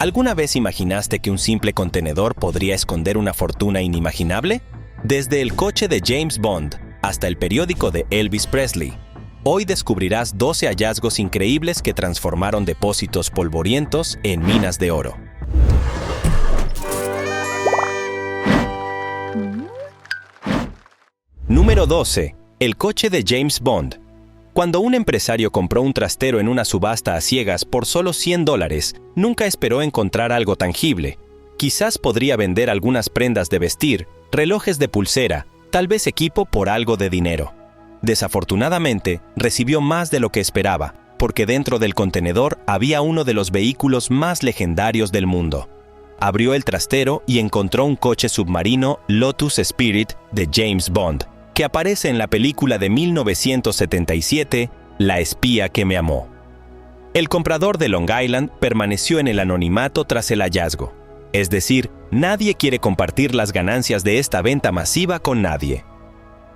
¿Alguna vez imaginaste que un simple contenedor podría esconder una fortuna inimaginable? Desde el coche de James Bond hasta el periódico de Elvis Presley, hoy descubrirás 12 hallazgos increíbles que transformaron depósitos polvorientos en minas de oro. Número 12. El coche de James Bond. Cuando un empresario compró un trastero en una subasta a ciegas por solo $100, nunca esperó encontrar algo tangible. Quizás podría vender algunas prendas de vestir, relojes de pulsera, tal vez equipo por algo de dinero. Desafortunadamente, recibió más de lo que esperaba, porque dentro del contenedor había uno de los vehículos más legendarios del mundo. Abrió el trastero y encontró un coche submarino Lotus Spirit de James Bond, que aparece en la película de 1977, La espía que me amó. El comprador de Long Island permaneció en el anonimato tras el hallazgo. Es decir, nadie quiere compartir las ganancias de esta venta masiva con nadie.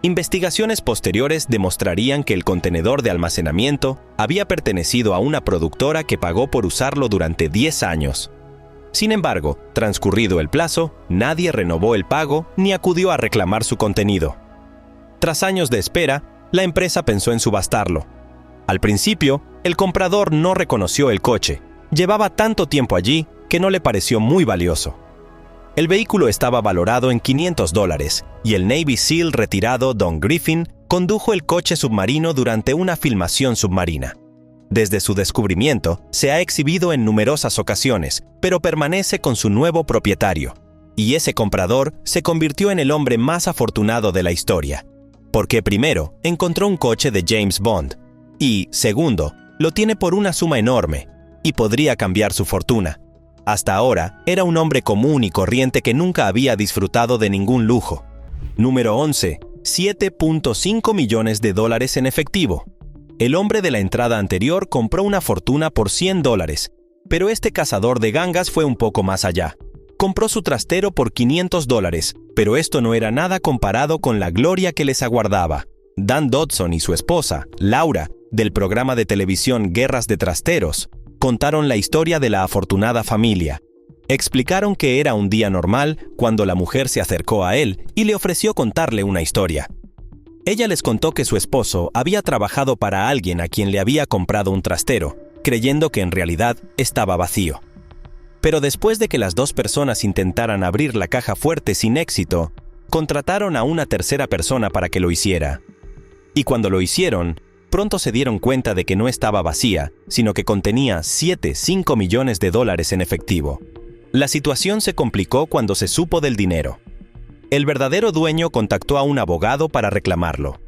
Investigaciones posteriores demostrarían que el contenedor de almacenamiento había pertenecido a una productora que pagó por usarlo durante 10 años. Sin embargo, transcurrido el plazo, nadie renovó el pago ni acudió a reclamar su contenido. Tras años de espera, la empresa pensó en subastarlo. Al principio, el comprador no reconoció el coche. Llevaba tanto tiempo allí que no le pareció muy valioso. El vehículo estaba valorado en $500 y el Navy SEAL retirado Don Griffin condujo el coche submarino durante una filmación submarina. Desde su descubrimiento, se ha exhibido en numerosas ocasiones, pero permanece con su nuevo propietario. Y ese comprador se convirtió en el hombre más afortunado de la historia. Porque primero, encontró un coche de James Bond. Y, segundo, lo tiene por una suma enorme, y podría cambiar su fortuna. Hasta ahora, era un hombre común y corriente que nunca había disfrutado de ningún lujo. Número 11. $7.5 millones en efectivo. El hombre de la entrada anterior compró una fortuna por $100, pero este cazador de gangas fue un poco más allá. Compró su trastero por $500, pero esto no era nada comparado con la gloria que les aguardaba. Dan Dodson y su esposa, Laura, del programa de televisión Guerras de Trasteros, contaron la historia de la afortunada familia. Explicaron que era un día normal cuando la mujer se acercó a él y le ofreció contarle una historia. Ella les contó que su esposo había trabajado para alguien a quien le había comprado un trastero, creyendo que en realidad estaba vacío. Pero después de que las dos personas intentaran abrir la caja fuerte sin éxito, contrataron a una tercera persona para que lo hiciera. Y cuando lo hicieron, pronto se dieron cuenta de que no estaba vacía, sino que contenía $7.5 millones en efectivo. La situación se complicó cuando se supo del dinero. El verdadero dueño contactó a un abogado para reclamarlo.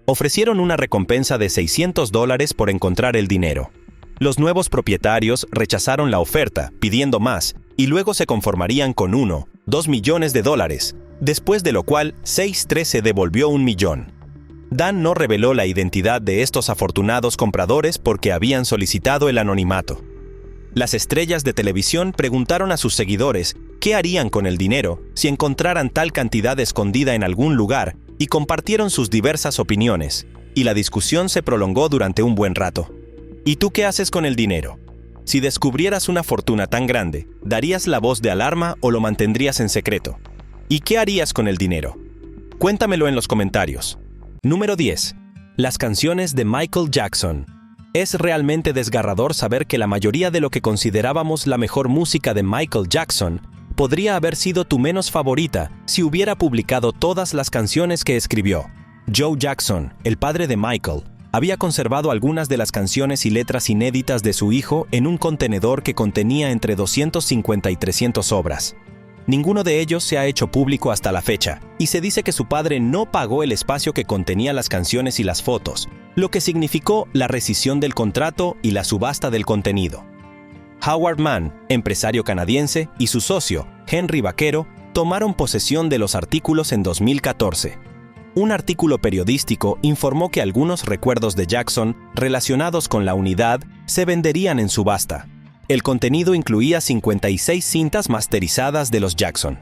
Ofrecieron una recompensa de $600 por encontrar el dinero. Los nuevos propietarios rechazaron la oferta, pidiendo más, y luego se conformarían con $2 millones, después de lo cual 613 devolvió $1 millón. Dan no reveló la identidad de estos afortunados compradores porque habían solicitado el anonimato. Las estrellas de televisión preguntaron a sus seguidores qué harían con el dinero si encontraran tal cantidad escondida en algún lugar y compartieron sus diversas opiniones, y la discusión se prolongó durante un buen rato. ¿Y tú qué haces con el dinero? Si descubrieras una fortuna tan grande, ¿darías la voz de alarma o lo mantendrías en secreto? ¿Y qué harías con el dinero? Cuéntamelo en los comentarios. Número 10. Las canciones de Michael Jackson. Es realmente desgarrador saber que la mayoría de lo que considerábamos la mejor música de Michael Jackson podría haber sido tu menos favorita si hubiera publicado todas las canciones que escribió. Joe Jackson, el padre de Michael, había conservado algunas de las canciones y letras inéditas de su hijo en un contenedor que contenía entre 250 y 300 obras. Ninguno de ellos se ha hecho público hasta la fecha, y se dice que su padre no pagó el espacio que contenía las canciones y las fotos, lo que significó la rescisión del contrato y la subasta del contenido. Howard Mann, empresario canadiense, y su socio, Henry Vaquero, tomaron posesión de los artículos en 2014. Un artículo periodístico informó que algunos recuerdos de Jackson relacionados con la unidad se venderían en subasta. El contenido incluía 56 cintas masterizadas de los Jackson.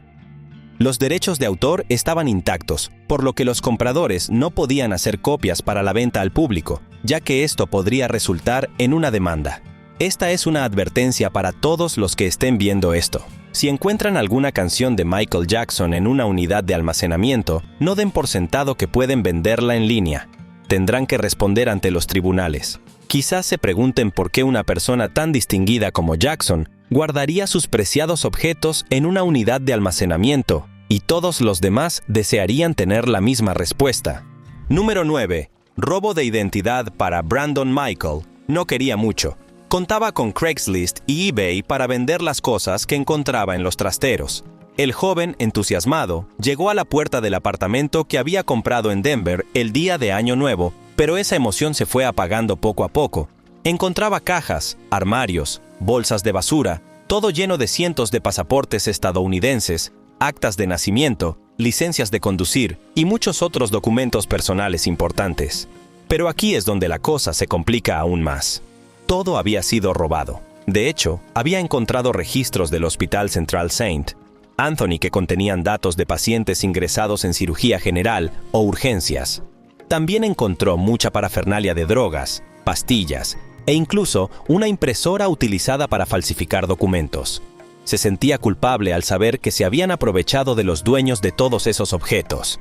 Los derechos de autor estaban intactos, por lo que los compradores no podían hacer copias para la venta al público, ya que esto podría resultar en una demanda. Esta es una advertencia para todos los que estén viendo esto. Si encuentran alguna canción de Michael Jackson en una unidad de almacenamiento, no den por sentado que pueden venderla en línea. Tendrán que responder ante los tribunales. Quizás se pregunten por qué una persona tan distinguida como Jackson guardaría sus preciados objetos en una unidad de almacenamiento, y todos los demás desearían tener la misma respuesta. Número 9. Robo de identidad para Brandon Michael. No quería mucho. Contaba con Craigslist y eBay para vender las cosas que encontraba en los trasteros. El joven, entusiasmado, llegó a la puerta del apartamento que había comprado en Denver el día de Año Nuevo, pero esa emoción se fue apagando poco a poco. Encontraba cajas, armarios, bolsas de basura, todo lleno de cientos de pasaportes estadounidenses, actas de nacimiento, licencias de conducir y muchos otros documentos personales importantes. Pero aquí es donde la cosa se complica aún más. Todo había sido robado. De hecho, había encontrado registros del Hospital Central Saint Anthony que contenían datos de pacientes ingresados en cirugía general o urgencias. También encontró mucha parafernalia de drogas, pastillas e incluso una impresora utilizada para falsificar documentos. Se sentía culpable al saber que se habían aprovechado de los dueños de todos esos objetos.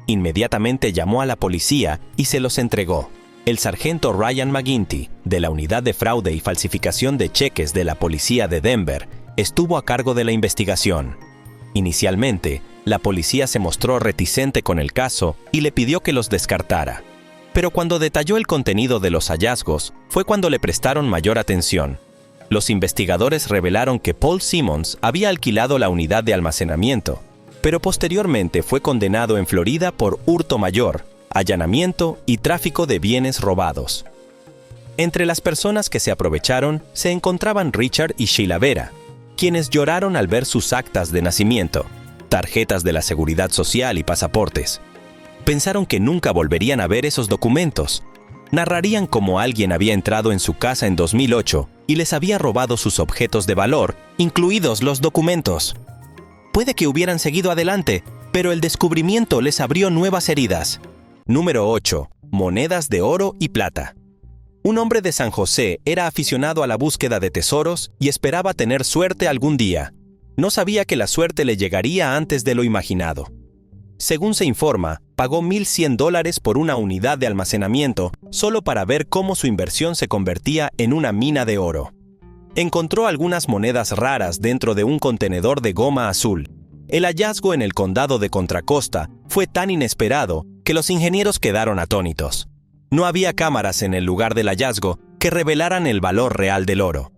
Inmediatamente llamó a la policía y se los entregó. El sargento Ryan McGinty, de la Unidad de Fraude y Falsificación de Cheques de la Policía de Denver, estuvo a cargo de la investigación. Inicialmente, la policía se mostró reticente con el caso y le pidió que los descartara. Pero cuando detalló el contenido de los hallazgos, fue cuando le prestaron mayor atención. Los investigadores revelaron que Paul Simmons había alquilado la unidad de almacenamiento, pero posteriormente fue condenado en Florida por hurto mayor, allanamiento y tráfico de bienes robados. Entre las personas que se aprovecharon se encontraban Richard y Sheila Vera, quienes lloraron al ver sus actas de nacimiento, tarjetas de la Seguridad Social y pasaportes. Pensaron que nunca volverían a ver esos documentos. Narrarían cómo alguien había entrado en su casa en 2008 y les había robado sus objetos de valor, incluidos los documentos. Puede que hubieran seguido adelante, pero el descubrimiento les abrió nuevas heridas. Número 8. Monedas de oro y plata. Un hombre de San José era aficionado a la búsqueda de tesoros y esperaba tener suerte algún día. No sabía que la suerte le llegaría antes de lo imaginado. Según se informa, pagó $1,100 por una unidad de almacenamiento solo para ver cómo su inversión se convertía en una mina de oro. Encontró algunas monedas raras dentro de un contenedor de goma azul. El hallazgo en el condado de Contra Costa fue tan inesperado que los ingenieros quedaron atónitos. No había cámaras en el lugar del hallazgo que revelaran el valor real del oro.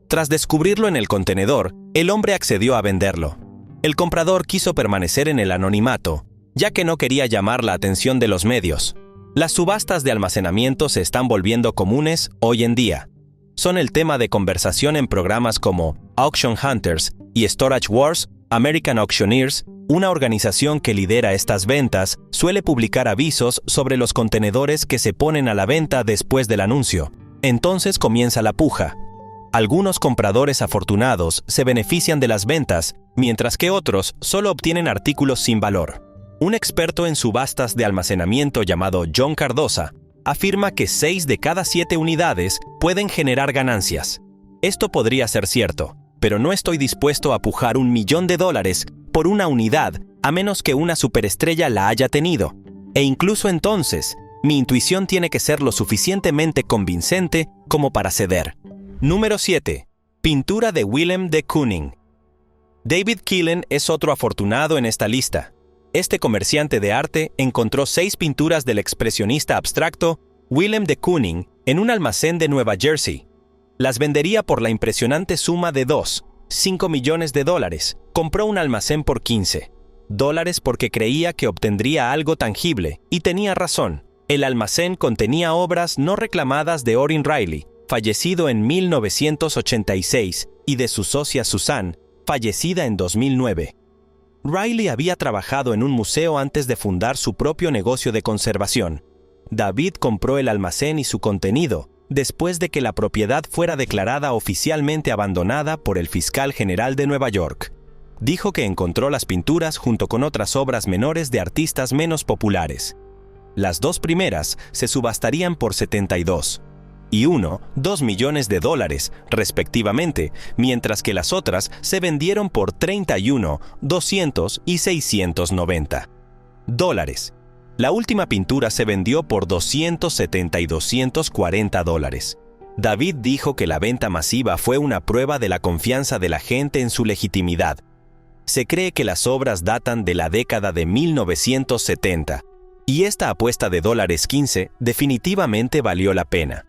Tras descubrirlo en el contenedor, el hombre accedió a venderlo. El comprador quiso permanecer en el anonimato, ya que no quería llamar la atención de los medios. Las subastas de almacenamiento se están volviendo comunes hoy en día. Son el tema de conversación en programas como Auction Hunters y Storage Wars. American Auctioneers, una organización que lidera estas ventas, suele publicar avisos sobre los contenedores que se ponen a la venta después del anuncio. Entonces comienza la puja. Algunos compradores afortunados se benefician de las ventas, mientras que otros solo obtienen artículos sin valor. Un experto en subastas de almacenamiento llamado John Cardoza afirma que 6 de cada 7 unidades pueden generar ganancias. Esto podría ser cierto, pero no estoy dispuesto a pujar $1,000,000 por una unidad, a menos que una superestrella la haya tenido. E incluso entonces, mi intuición tiene que ser lo suficientemente convincente como para ceder. Número 7. Pintura de Willem de Kooning. David Killen es otro afortunado en esta lista. Este comerciante de arte encontró 6 pinturas del expresionista abstracto Willem de Kooning en un almacén de Nueva Jersey. Las vendería por la impresionante suma de $5 millones. Compró un almacén por $15 porque creía que obtendría algo tangible, y tenía razón. El almacén contenía obras no reclamadas de Orrin Riley, fallecido en 1986, y de su socia Susan, fallecida en 2009. Riley había trabajado en un museo antes de fundar su propio negocio de conservación. David compró el almacén y su contenido, después de que la propiedad fuera declarada oficialmente abandonada por el fiscal general de Nueva York. Dijo que encontró las pinturas junto con otras obras menores de artistas menos populares. Las 2 primeras se subastarían por $72. y uno, $2 millones, respectivamente, mientras que las otras se vendieron por $31, $200 y $690. La última pintura se vendió por $270 y $240. David dijo que la venta masiva fue una prueba de la confianza de la gente en su legitimidad. Se cree que las obras datan de la década de 1970, y esta apuesta de $15 definitivamente valió la pena.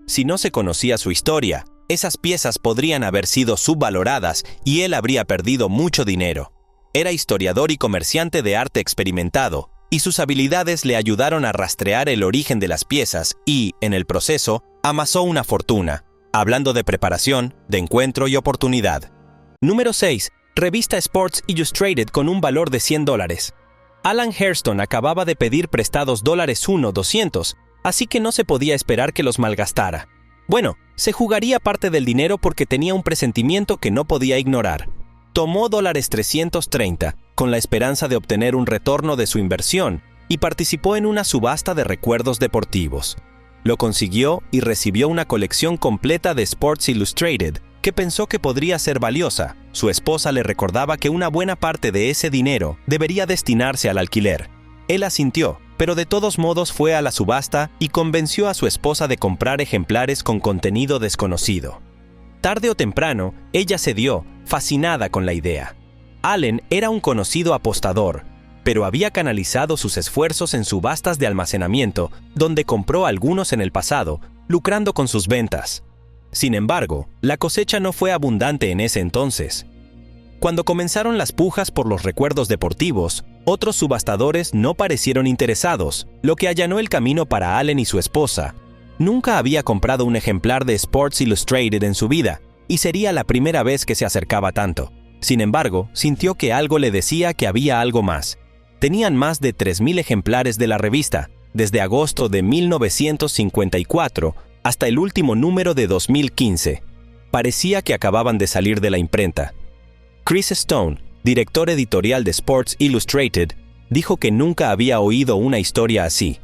Si no se conocía su historia, esas piezas podrían haber sido subvaloradas y él habría perdido mucho dinero. Era historiador y comerciante de arte experimentado, y sus habilidades le ayudaron a rastrear el origen de las piezas y, en el proceso, amasó una fortuna, hablando de preparación, de encuentro y oportunidad. Número 6. Revista Sports Illustrated con un valor de $100. Alan Hairston acababa de pedir prestados $200, así que no se podía esperar que los malgastara. Bueno, se jugaría parte del dinero porque tenía un presentimiento que no podía ignorar. Tomó $330 con la esperanza de obtener un retorno de su inversión y participó en una subasta de recuerdos deportivos. Lo consiguió y recibió una colección completa de Sports Illustrated que pensó que podría ser valiosa. Su esposa le recordaba que una buena parte de ese dinero debería destinarse al alquiler. Él asintió, pero de todos modos fue a la subasta y convenció a su esposa de comprar ejemplares con contenido desconocido. Tarde o temprano, ella cedió, fascinada con la idea. Allen era un conocido apostador, pero había canalizado sus esfuerzos en subastas de almacenamiento, donde compró algunos en el pasado, lucrando con sus ventas. Sin embargo, la cosecha no fue abundante en ese entonces. Cuando comenzaron las pujas por los recuerdos deportivos, otros subastadores no parecieron interesados, lo que allanó el camino para Allen y su esposa. Nunca había comprado un ejemplar de Sports Illustrated en su vida, y sería la primera vez que se acercaba tanto. Sin embargo, sintió que algo le decía que había algo más. Tenían más de 3,000 ejemplares de la revista, desde agosto de 1954 hasta el último número de 2015. Parecía que acababan de salir de la imprenta. Chris Stone, director editorial de Sports Illustrated, dijo que nunca había oído una historia así.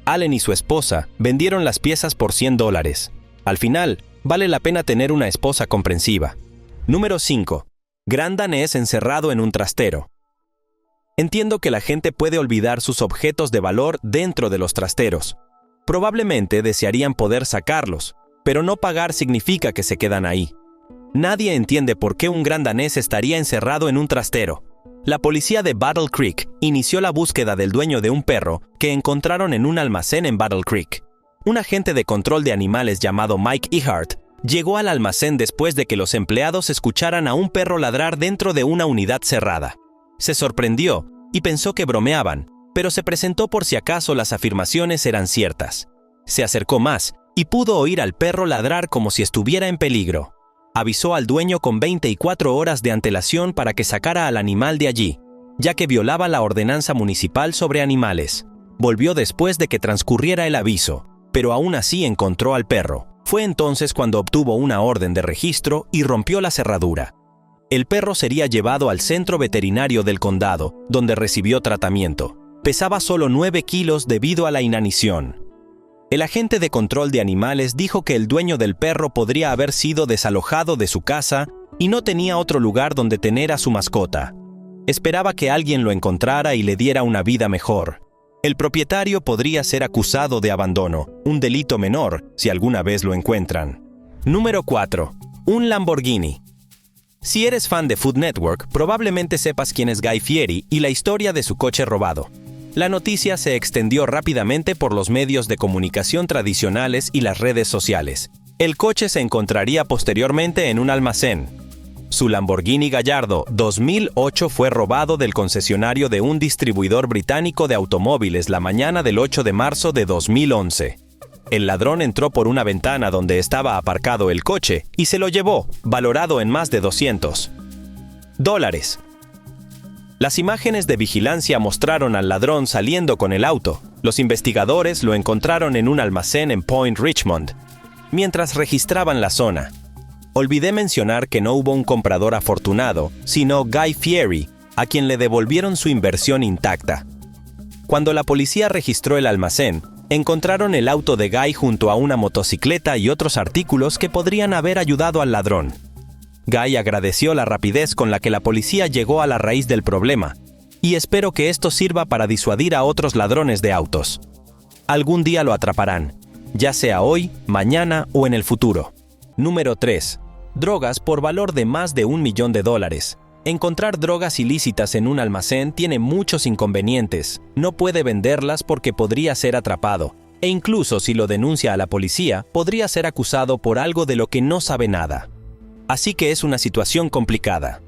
Allen y su esposa vendieron las piezas por $100. Al final, vale la pena tener una esposa comprensiva. Número 5. Gran danés encerrado en un trastero. Entiendo que la gente puede olvidar sus objetos de valor dentro de los trasteros. Probablemente desearían poder sacarlos, pero no pagar significa que se quedan ahí. Nadie entiende por qué un gran danés estaría encerrado en un trastero. La policía de Battle Creek inició la búsqueda del dueño de un perro que encontraron en un almacén en Battle Creek. Un agente de control de animales llamado Mike Ehart llegó al almacén después de que los empleados escucharan a un perro ladrar dentro de una unidad cerrada. Se sorprendió y pensó que bromeaban, pero se presentó por si acaso las afirmaciones eran ciertas. Se acercó más y pudo oír al perro ladrar como si estuviera en peligro. Avisó al dueño con 24 horas de antelación para que sacara al animal de allí, ya que violaba la ordenanza municipal sobre animales. Volvió después de que transcurriera el aviso, pero aún así encontró al perro. Fue entonces cuando obtuvo una orden de registro y rompió la cerradura. El perro sería llevado al centro veterinario del condado, donde recibió tratamiento. Pesaba solo 9 kilos debido a la inanición. El agente de control de animales dijo que el dueño del perro podría haber sido desalojado de su casa y no tenía otro lugar donde tener a su mascota. Esperaba que alguien lo encontrara y le diera una vida mejor. El propietario podría ser acusado de abandono, un delito menor si alguna vez lo encuentran. Número 4. Un Lamborghini. Si eres fan de Food Network, probablemente sepas quién es Guy Fieri y la historia de su coche robado. La noticia se extendió rápidamente por los medios de comunicación tradicionales y las redes sociales. El coche se encontraría posteriormente en un almacén. Su Lamborghini Gallardo 2008 fue robado del concesionario de un distribuidor británico de automóviles la mañana del 8 de marzo de 2011. El ladrón entró por una ventana donde estaba aparcado el coche y se lo llevó, valorado en más de $200. Las imágenes de vigilancia mostraron al ladrón saliendo con el auto. Los investigadores lo encontraron en un almacén en Point Richmond, mientras registraban la zona. Olvidé mencionar que no hubo un comprador afortunado, sino Guy Fieri, a quien le devolvieron su inversión intacta. Cuando la policía registró el almacén, Encontraron el auto de Guy junto a una motocicleta y otros artículos que podrían haber ayudado al ladrón. Guy agradeció la rapidez con la que la policía llegó a la raíz del problema, y espero que esto sirva para disuadir a otros ladrones de autos. Algún día lo atraparán, ya sea hoy, mañana o en el futuro. Número 3. Drogas por valor de más de $1 millón. Encontrar drogas ilícitas en un almacén tiene muchos inconvenientes. No puede venderlas porque podría ser atrapado, e incluso si lo denuncia a la policía, podría ser acusado por algo de lo que no sabe nada. Así que es una situación complicada.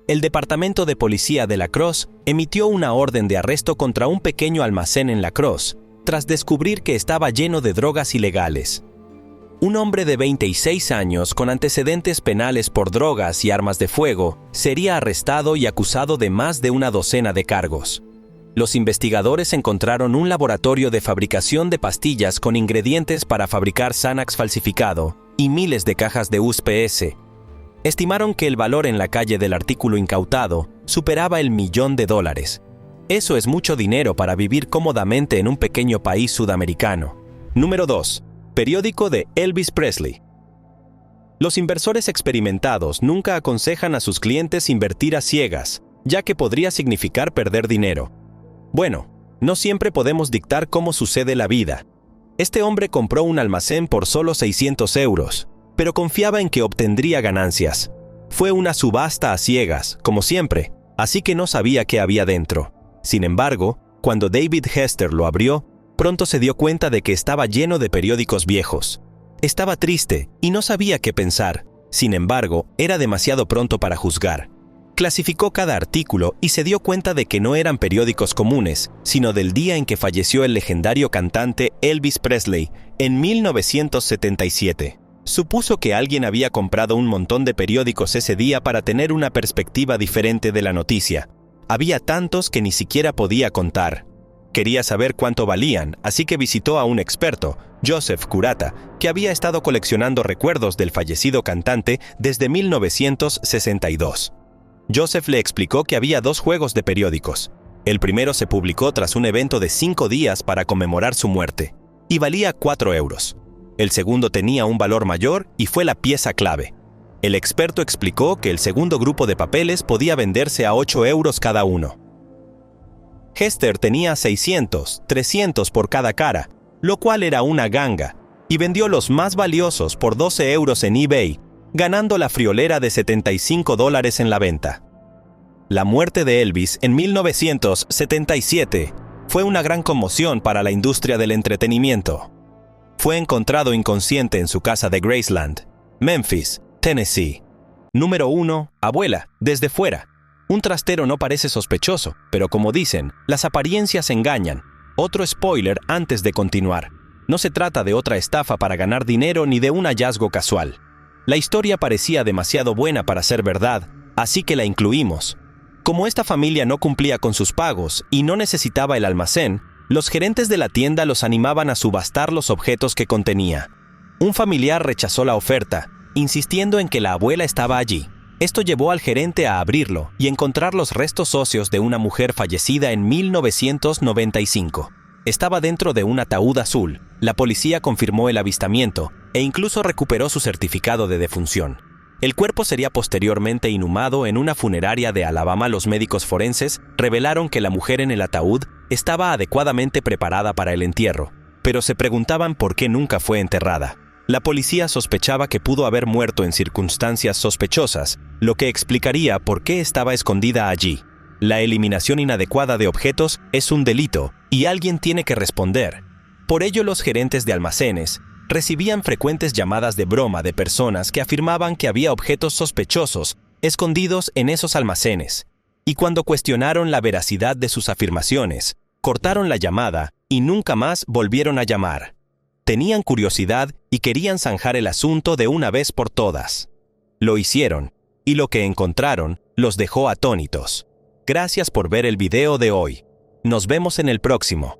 El Departamento de Policía de La Crosse emitió una orden de arresto contra un pequeño almacén en La Crosse, tras descubrir que estaba lleno de drogas ilegales. Un hombre de 26 años con antecedentes penales por drogas y armas de fuego sería arrestado y acusado de más de una docena de cargos. Los investigadores encontraron un laboratorio de fabricación de pastillas con ingredientes para fabricar Xanax falsificado y miles de cajas de USP-S. Estimaron que el valor en la calle del artículo incautado superaba el $1 millón. Eso es mucho dinero para vivir cómodamente en un pequeño país sudamericano. Número 2. Periódico de Elvis Presley. Los inversores experimentados nunca aconsejan a sus clientes invertir a ciegas, ya que podría significar perder dinero. Bueno, no siempre podemos dictar cómo sucede la vida. Este hombre compró un almacén por solo 600 euros, pero confiaba en que obtendría ganancias. Fue una subasta a ciegas, como siempre, así que no sabía qué había dentro. Sin embargo, cuando David Hester lo abrió, pronto se dio cuenta de que estaba lleno de periódicos viejos. Estaba triste y no sabía qué pensar. Sin embargo, era demasiado pronto para juzgar. Clasificó cada artículo y se dio cuenta de que no eran periódicos comunes, sino del día en que falleció el legendario cantante Elvis Presley, en 1977. Supuso que alguien había comprado un montón de periódicos ese día para tener una perspectiva diferente de la noticia. Había tantos que ni siquiera podía contar. Quería saber cuánto valían, así que visitó a un experto, Joseph Curata, que había estado coleccionando recuerdos del fallecido cantante desde 1962. Joseph le explicó que había 2 juegos de periódicos. El primero se publicó tras un evento de 5 días para conmemorar su muerte, y valía 4 euros. El segundo tenía un valor mayor y fue la pieza clave. El experto explicó que el segundo grupo de papeles podía venderse a 8 euros cada uno. Hester tenía 600, 300 por cada cara, lo cual era una ganga, y vendió los más valiosos por 12 euros en eBay, ganando la friolera de $75 en la venta. La muerte de Elvis en 1977 fue una gran conmoción para la industria del entretenimiento. Fue encontrado inconsciente en su casa de Graceland, Memphis, Tennessee. Número 1. Abuela, desde fuera. Un trastero no parece sospechoso, pero como dicen, las apariencias engañan. Otro spoiler antes de continuar. No se trata de otra estafa para ganar dinero ni de un hallazgo casual. La historia parecía demasiado buena para ser verdad, así que la incluimos. Como esta familia no cumplía con sus pagos y no necesitaba el almacén, los gerentes de la tienda los animaban a subastar los objetos que contenía. Un familiar rechazó la oferta, insistiendo en que la abuela estaba allí. Esto llevó al gerente a abrirlo y encontrar los restos óseos de una mujer fallecida en 1995. Estaba dentro de un ataúd azul. La policía confirmó el avistamiento e incluso recuperó su certificado de defunción. El cuerpo sería posteriormente inhumado en una funeraria de Alabama. Los médicos forenses revelaron que la mujer en el ataúd estaba adecuadamente preparada para el entierro, pero se preguntaban por qué nunca fue enterrada. La policía sospechaba que pudo haber muerto en circunstancias sospechosas, lo que explicaría por qué estaba escondida allí. La eliminación inadecuada de objetos es un delito y alguien tiene que responder. Por ello, los gerentes de almacenes recibían frecuentes llamadas de broma de personas que afirmaban que había objetos sospechosos escondidos en esos almacenes. Y cuando cuestionaron la veracidad de sus afirmaciones, cortaron la llamada y nunca más volvieron a llamar. Tenían curiosidad y querían zanjar el asunto de una vez por todas. Lo hicieron, y lo que encontraron los dejó atónitos. Gracias por ver el video de hoy. Nos vemos en el próximo.